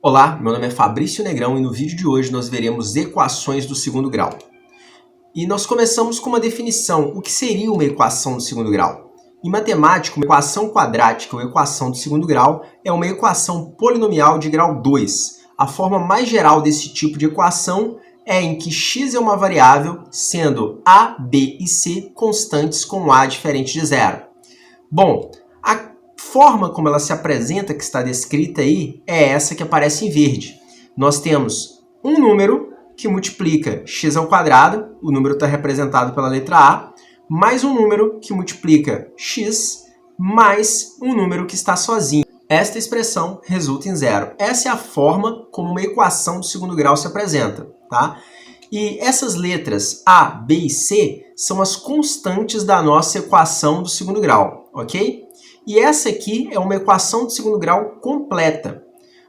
Olá, meu nome é Fabrício Negrão e no vídeo de hoje nós veremos equações do segundo grau. E nós começamos com uma definição. O que seria uma equação do segundo grau? Em matemática, uma equação quadrática ou equação do segundo grau é uma equação polinomial de grau 2. A forma mais geral desse tipo de equação é em que x é uma variável, sendo a, b e c constantes com a diferente de zero. Bom, a forma como ela se apresenta, que está descrita aí, é essa que aparece em verde. Nós temos um número que multiplica x ao quadrado, o número está representado pela letra A, mais um número que multiplica x, mais um número que está sozinho. Esta expressão resulta em zero. Essa é a forma como uma equação do segundo grau se apresenta, tá? E essas letras A, B e C são as constantes da nossa equação do segundo grau, ok? E essa aqui é uma equação do segundo grau completa.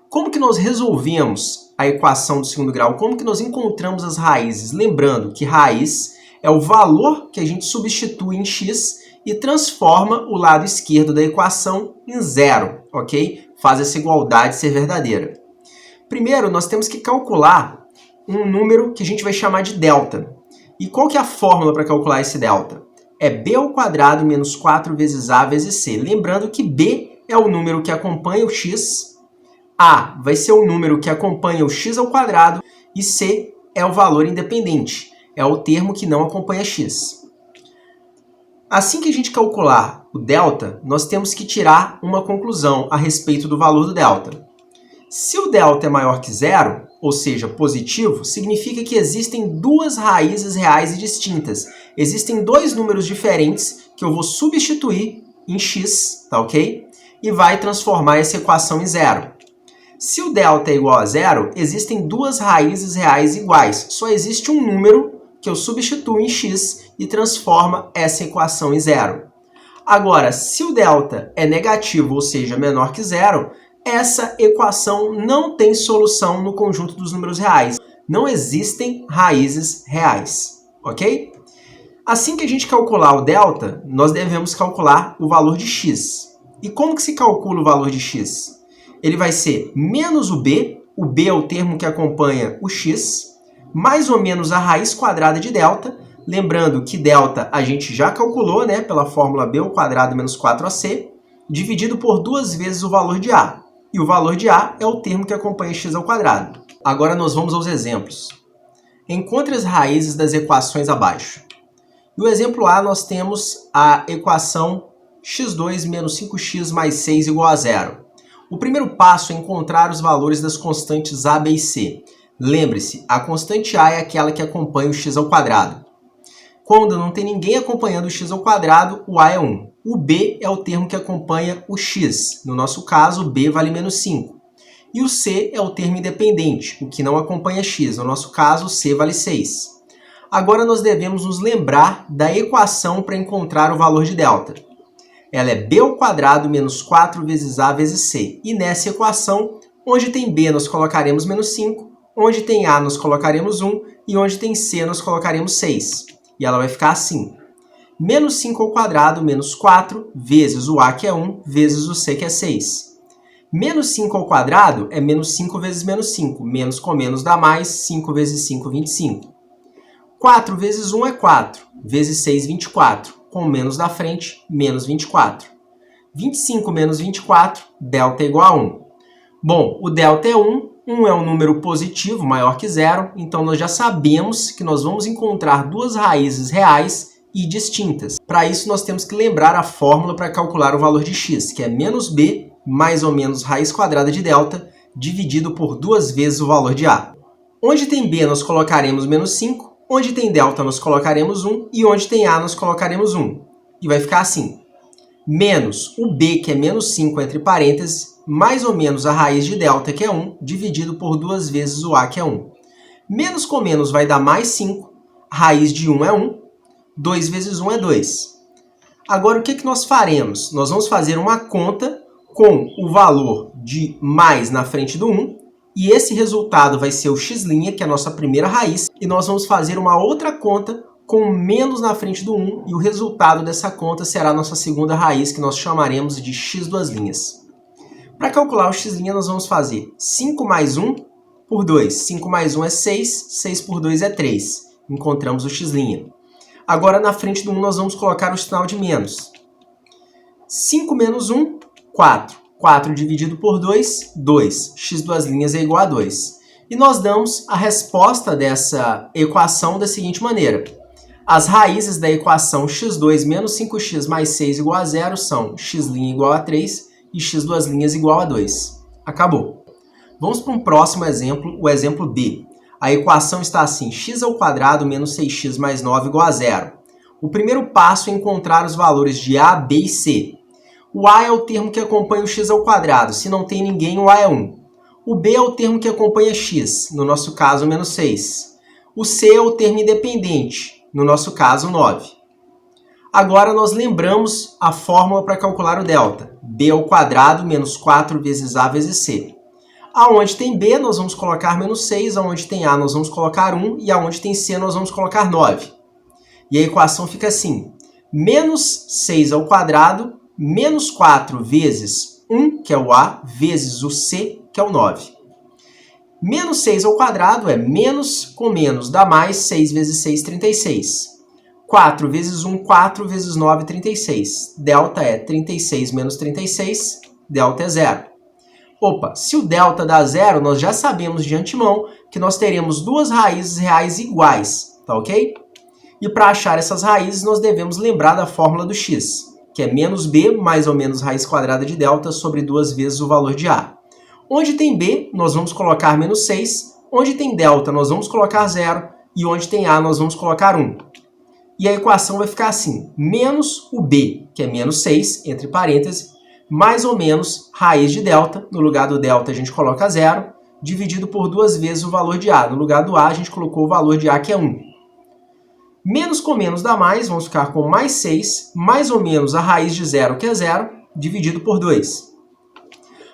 Como que nós resolvemos a equação do segundo grau? Como que nós encontramos as raízes? Lembrando que raiz é o valor que a gente substitui em x e transforma o lado esquerdo da equação em zero, ok? Faz essa igualdade ser verdadeira. Primeiro, nós temos que calcular um número que a gente vai chamar de delta. E qual que é a fórmula para calcular esse delta? É b ao quadrado menos 4 vezes a vezes c. Lembrando que b é o número que acompanha o x, a vai ser o número que acompanha o x ao quadrado e c é o valor independente, é o termo que não acompanha x. Assim que a gente calcular o delta, nós temos que tirar uma conclusão a respeito do valor do delta. Se o delta é maior que zero, ou seja, positivo, significa que existem duas raízes reais e distintas. Existem dois números diferentes que eu vou substituir em x, tá ok? E vai transformar essa equação em zero. Se o delta é igual a zero, existem duas raízes reais iguais. Só existe um número que eu substituo em x e transforma essa equação em zero. Agora, se o delta é negativo, ou seja, menor que zero, essa equação não tem solução no conjunto dos números reais. Não existem raízes reais, ok? Assim que a gente calcular o delta, nós devemos calcular o valor de x. E como que se calcula o valor de x? Ele vai ser menos o b é o termo que acompanha o x, mais ou menos a raiz quadrada de delta. Lembrando que delta a gente já calculou, né, pela fórmula b ao quadrado menos 4ac, dividido por duas vezes o valor de a. E o valor de a é o termo que acompanha x ao quadrado. Agora nós vamos aos exemplos. Encontre as raízes das equações abaixo. No exemplo A nós temos a equação x2 menos 5x mais 6 igual a zero. O primeiro passo é encontrar os valores das constantes a, b e c. Lembre-se, a constante a é aquela que acompanha o x ao quadrado. Quando não tem ninguém acompanhando o x ao quadrado, o a é 1. O b é o termo que acompanha o x. No nosso caso, b vale menos 5. E o c é o termo independente, o que não acompanha x. No nosso caso, c vale 6. Agora nós devemos nos lembrar da equação para encontrar o valor de delta. Ela é b ao quadrado menos 4 vezes a vezes c. E nessa equação, onde tem b nós colocaremos menos 5, onde tem a nós colocaremos 1 e onde tem c nós colocaremos 6. E ela vai ficar assim. Menos 5 ao quadrado menos 4 vezes o a, que é 1, vezes o c, que é 6. Menos 5 ao quadrado é menos 5 vezes menos 5. Menos com menos dá mais. 5 vezes 5, 25. 4 vezes 1 é 4. Vezes 6, 24. Com menos da frente, menos 24. 25 menos 24, delta é igual a 1. Bom, o delta é 1. 1 é um número positivo, maior que zero. Então, nós já sabemos que nós vamos encontrar duas raízes reais e distintas. Para isso, nós temos que lembrar a fórmula para calcular o valor de x, que é menos b, mais ou menos raiz quadrada de delta, dividido por duas vezes o valor de a. Onde tem b, nós colocaremos menos 5. Onde tem delta, nós colocaremos 1. E onde tem a, nós colocaremos 1. E vai ficar assim. Menos o b, que é menos 5, entre parênteses, mais ou menos a raiz de delta, que é 1, dividido por duas vezes o a, que é 1. Menos com menos vai dar mais 5. Raiz de 1 é 1. 2 vezes 1 é 2. Agora, o que nós faremos? Nós vamos fazer uma conta com o valor de mais na frente do 1. E esse resultado vai ser o x', que é a nossa primeira raiz. E nós vamos fazer uma outra conta com menos na frente do 1. E o resultado dessa conta será a nossa segunda raiz, que nós chamaremos de x'. Para calcular o x', nós vamos fazer 5 mais 1 por 2. 5 mais 1 é 6, 6 por 2 é 3. Encontramos o x'. Agora, na frente do 1, nós vamos colocar o sinal de menos. 5 menos 1, 4. 4 dividido por 2, 2. x' é igual a 2. E nós damos a resposta dessa equação da seguinte maneira. As raízes da equação x2 menos 5x mais 6 igual a 0 são x' igual a 3 e x' igual a 2. Acabou. Vamos para um próximo exemplo, o exemplo B. A equação está assim, x² menos 6x mais 9 igual a 0. O primeiro passo é encontrar os valores de A, B e C. O A é o termo que acompanha o x². Se não tem ninguém, o A é 1. O B é o termo que acompanha x, no nosso caso, menos 6. O C é o termo independente, no nosso caso, 9. Agora, nós lembramos a fórmula para calcular o delta. B² menos 4 vezes A vezes C. Aonde tem B, nós vamos colocar menos 6. Aonde tem A, nós vamos colocar 1. E aonde tem C, nós vamos colocar 9. E a equação fica assim. Menos 6² menos 4 vezes 1, que é o A, vezes o C, que é o 9. Menos 6² é menos com menos, dá mais. 6 vezes 6, 36. 4 vezes 1, 4 vezes 9, 36. Delta é 36 menos 36, delta é 0. Opa, se o delta dá 0, nós já sabemos de antemão que nós teremos duas raízes reais iguais, tá ok? E para achar essas raízes, nós devemos lembrar da fórmula do x, que é menos b mais ou menos raiz quadrada de delta sobre 2 vezes o valor de a. Onde tem b, nós vamos colocar menos 6. Onde tem delta, nós vamos colocar 0. E onde tem a, nós vamos colocar 1. E a equação vai ficar assim, menos o b, que é menos 6, entre parênteses, mais ou menos raiz de delta, no lugar do delta a gente coloca 0, dividido por 2 vezes o valor de a. No lugar do a, a gente colocou o valor de a, que é 1. Menos com menos dá mais, vamos ficar com mais 6, mais ou menos a raiz de 0, que é 0, dividido por 2.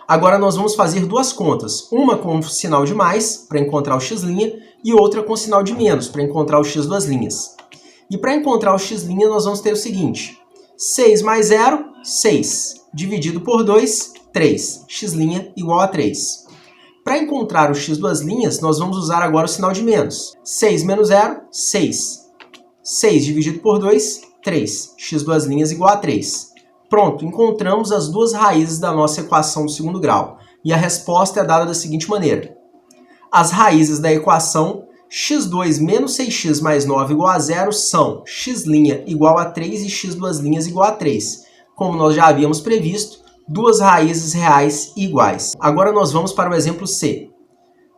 Agora nós vamos fazer duas contas, uma com o sinal de mais, para encontrar o x', e outra com o sinal de menos, para encontrar o x'. E para encontrar o x', nós vamos ter o seguinte, 6 mais 0, 6, dividido por 2, 3, x' igual a 3. Para encontrar o x duas linhas, nós vamos usar agora o sinal de menos. 6 menos 0, 6. 6 dividido por 2, 3. x duas linhas igual a 3. Pronto, encontramos as duas raízes da nossa equação do segundo grau. E a resposta é dada da seguinte maneira. As raízes da equação x2 menos 6x mais 9 igual a 0 são x' igual a 3 e x duas linhas igual a 3. Como nós já havíamos previsto, duas raízes reais iguais. Agora nós vamos para o exemplo C.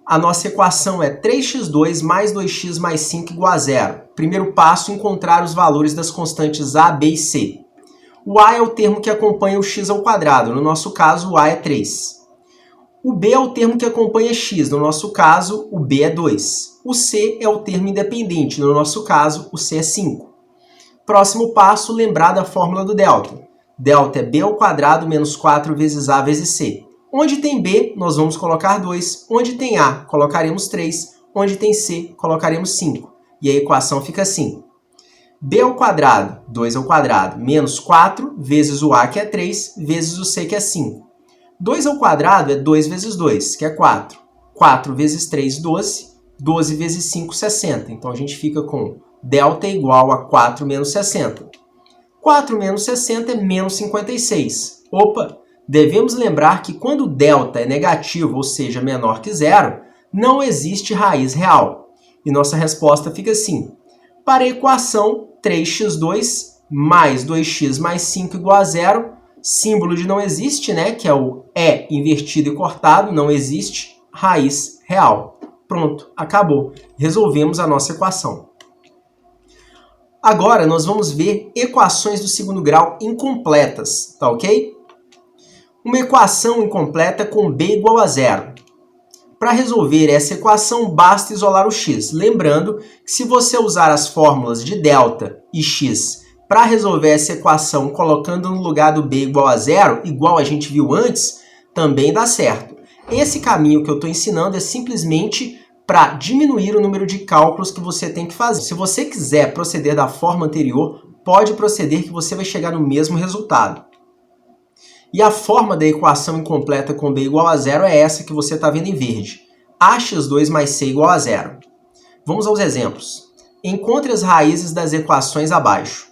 A nossa equação é 3x2 mais 2x mais 5 igual a 0. Primeiro passo, encontrar os valores das constantes a, b e c. O a é o termo que acompanha o x². No nosso caso, o a é 3. O b é o termo que acompanha x. No nosso caso, o b é 2. O c é o termo independente. No nosso caso, o c é 5. Próximo passo, lembrar da fórmula do delta. Delta é b² menos 4 vezes a vezes c. Onde tem b, nós vamos colocar 2. Onde tem a, colocaremos 3. Onde tem c, colocaremos 5. E a equação fica assim. b², 2², menos 4 vezes o a, que é 3, vezes o c, que é 5. 2² é 2 vezes 2, que é 4. 4 vezes 3, 12. 12 vezes 5, 60. Então, a gente fica com delta igual a 4 menos 60. 4 menos 60 é menos 56. Opa! Devemos lembrar que quando delta é negativo, ou seja, menor que 0, não existe raiz real. E nossa resposta fica assim. Para a equação 3x2 mais 2x mais 5 igual a 0, símbolo de não existe, né? Que é o E invertido e cortado, não existe raiz real. Pronto, acabou. Resolvemos a nossa equação. Agora nós vamos ver equações do segundo grau incompletas, tá ok? Uma equação incompleta com b igual a 0. Para resolver essa equação, basta isolar o x. Lembrando que se você usar as fórmulas de delta e x para resolver essa equação colocando no lugar do b igual a 0, igual a gente viu antes, também dá certo. Esse caminho que eu estou ensinando é simplesmente para diminuir o número de cálculos que você tem que fazer. Se você quiser proceder da forma anterior, pode proceder que você vai chegar no mesmo resultado. E a forma da equação incompleta com b igual a zero é essa que você está vendo em verde. ax2 mais c igual a zero. Vamos aos exemplos. Encontre as raízes das equações abaixo.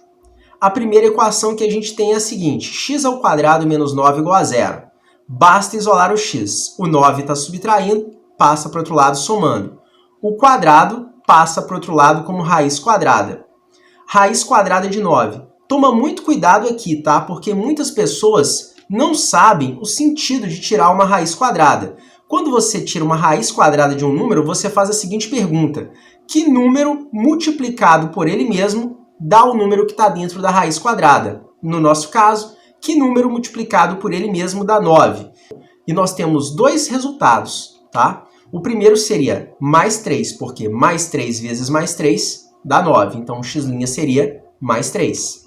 A primeira equação que a gente tem é a seguinte: x² menos 9 igual a zero. Basta isolar o x. O 9 está subtraindo, passa para o outro lado somando. O quadrado passa para o outro lado como raiz quadrada. Raiz quadrada de 9. Toma muito cuidado aqui, tá? Porque muitas pessoas não sabem o sentido de tirar uma raiz quadrada. Quando você tira uma raiz quadrada de um número, você faz a seguinte pergunta: que número multiplicado por ele mesmo dá o número que está dentro da raiz quadrada? No nosso caso, que número multiplicado por ele mesmo dá 9? E nós temos dois resultados, tá? O primeiro seria mais 3, porque mais 3 vezes mais 3 dá 9. Então, o x' seria mais 3.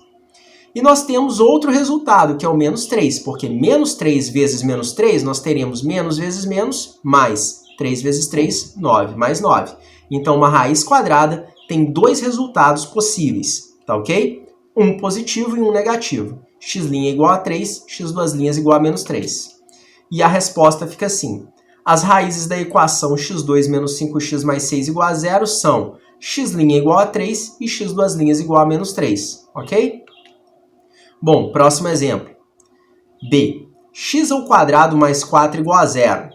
E nós temos outro resultado, que é o menos 3, porque menos 3 vezes menos 3, nós teremos menos vezes menos, mais 3 vezes 3, 9, mais 9. Então, uma raiz quadrada tem dois resultados possíveis, tá ok? Um positivo e um negativo. x' igual a 3, x² igual a menos 3. E a resposta fica assim: as raízes da equação x2 menos 5x mais 6 igual a zero são x' igual a 3 e x² igual a menos 3, ok? Bom, próximo exemplo. B. x² mais 4 igual a zero.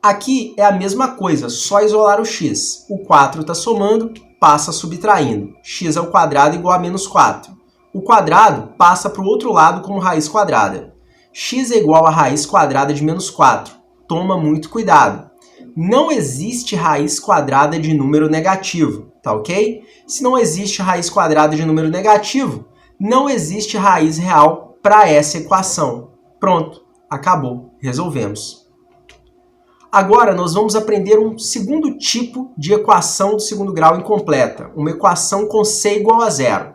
Aqui é a mesma coisa, só isolar o x. O 4 está somando, passa subtraindo. x² igual a menos 4. O quadrado passa para o outro lado como raiz quadrada. X é igual a raiz quadrada de menos 4. Toma muito cuidado. Não existe raiz quadrada de número negativo, tá ok? Se não existe raiz quadrada de número negativo, não existe raiz real para essa equação. Pronto, acabou, resolvemos. Agora nós vamos aprender um segundo tipo de equação do segundo grau incompleta, uma equação com c igual a zero.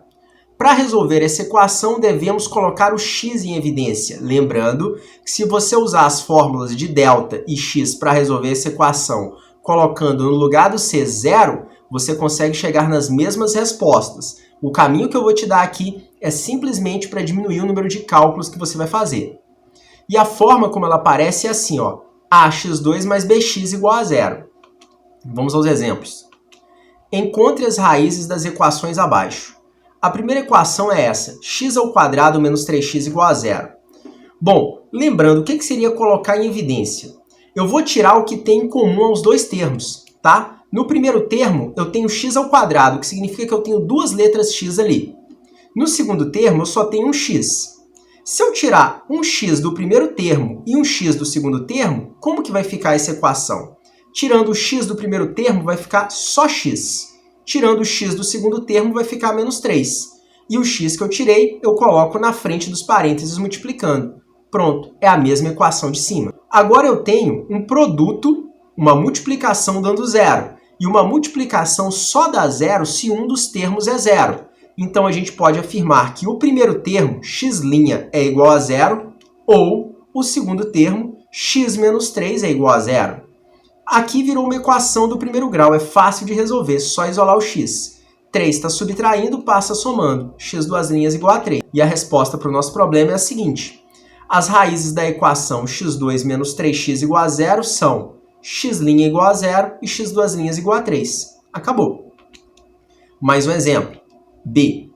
Para resolver essa equação, devemos colocar o x em evidência. Lembrando que se você usar as fórmulas de delta e x para resolver essa equação, colocando no lugar do c zero, você consegue chegar nas mesmas respostas. O caminho que eu vou te dar aqui é simplesmente para diminuir o número de cálculos que você vai fazer. E a forma como ela aparece é assim, ó: ax2 mais bx igual a zero. Vamos aos exemplos. Encontre as raízes das equações abaixo. A primeira equação é essa: x² menos 3x igual a zero. Bom, lembrando, o que seria colocar em evidência? Eu vou tirar o que tem em comum aos dois termos, tá? No primeiro termo, eu tenho x², que significa que eu tenho duas letras x ali. No segundo termo, eu só tenho um x. Se eu tirar um x do primeiro termo e um x do segundo termo, como que vai ficar essa equação? Tirando o x do primeiro termo, vai ficar só x. Tirando o x do segundo termo, vai ficar menos 3. E o x que eu tirei, eu coloco na frente dos parênteses multiplicando. Pronto, é a mesma equação de cima. Agora eu tenho um produto, uma multiplicação dando zero. E uma multiplicação só dá zero se um dos termos é zero. Então a gente pode afirmar que o primeiro termo, x' é igual a zero, ou o segundo termo, x menos 3 é igual a zero. Aqui virou uma equação do primeiro grau, é fácil de resolver, só isolar o x. 3 está subtraindo, passa somando, x² igual a 3. E a resposta para o nosso problema é a seguinte: as raízes da equação x2 menos 3x igual a zero são x' igual a zero e x² igual a 3. Acabou. Mais um exemplo. B.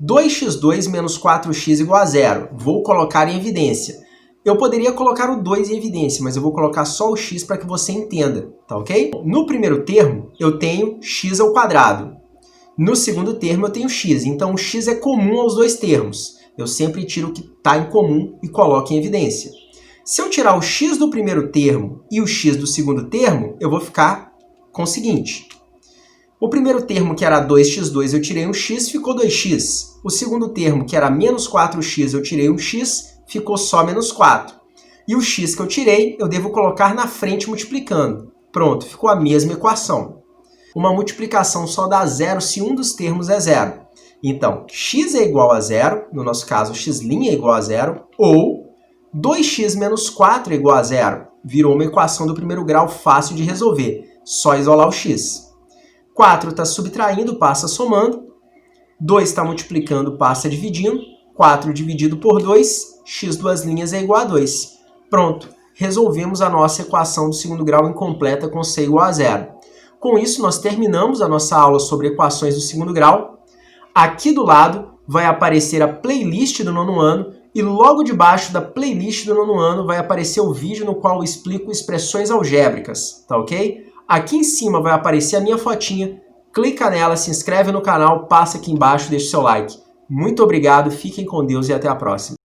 2x2 menos 4x igual a zero. Vou colocar em evidência. Eu poderia colocar o 2 em evidência, mas eu vou colocar só o x para que você entenda, tá ok? No primeiro termo, eu tenho x². No segundo termo, eu tenho x. Então, o x é comum aos dois termos. Eu sempre tiro o que está em comum e coloco em evidência. Se eu tirar o x do primeiro termo e o x do segundo termo, eu vou ficar com o seguinte. O primeiro termo, que era 2x2, eu tirei um x, ficou 2x. O segundo termo, que era menos 4x, eu tirei um x, ficou só menos 4. E o x que eu tirei, eu devo colocar na frente multiplicando. Pronto, ficou a mesma equação. Uma multiplicação só dá zero se um dos termos é zero. Então, x é igual a zero, no nosso caso, x' é igual a zero, ou 2x menos 4 é igual a zero. Virou uma equação do primeiro grau fácil de resolver, só isolar o x. 4 está subtraindo, passa somando. 2 está multiplicando, passa dividindo. 4 dividido por 2, x duas linhas é igual a 2. Pronto, resolvemos a nossa equação do segundo grau incompleta com c igual a 0. Com isso, nós terminamos a nossa aula sobre equações do segundo grau. Aqui do lado vai aparecer a playlist do nono ano e logo debaixo da playlist do nono ano vai aparecer o vídeo no qual eu explico expressões algébricas, tá ok? Aqui em cima vai aparecer a minha fotinha, clica nela, se inscreve no canal, passa aqui embaixo e deixa o seu like. Muito obrigado, fiquem com Deus e até a próxima.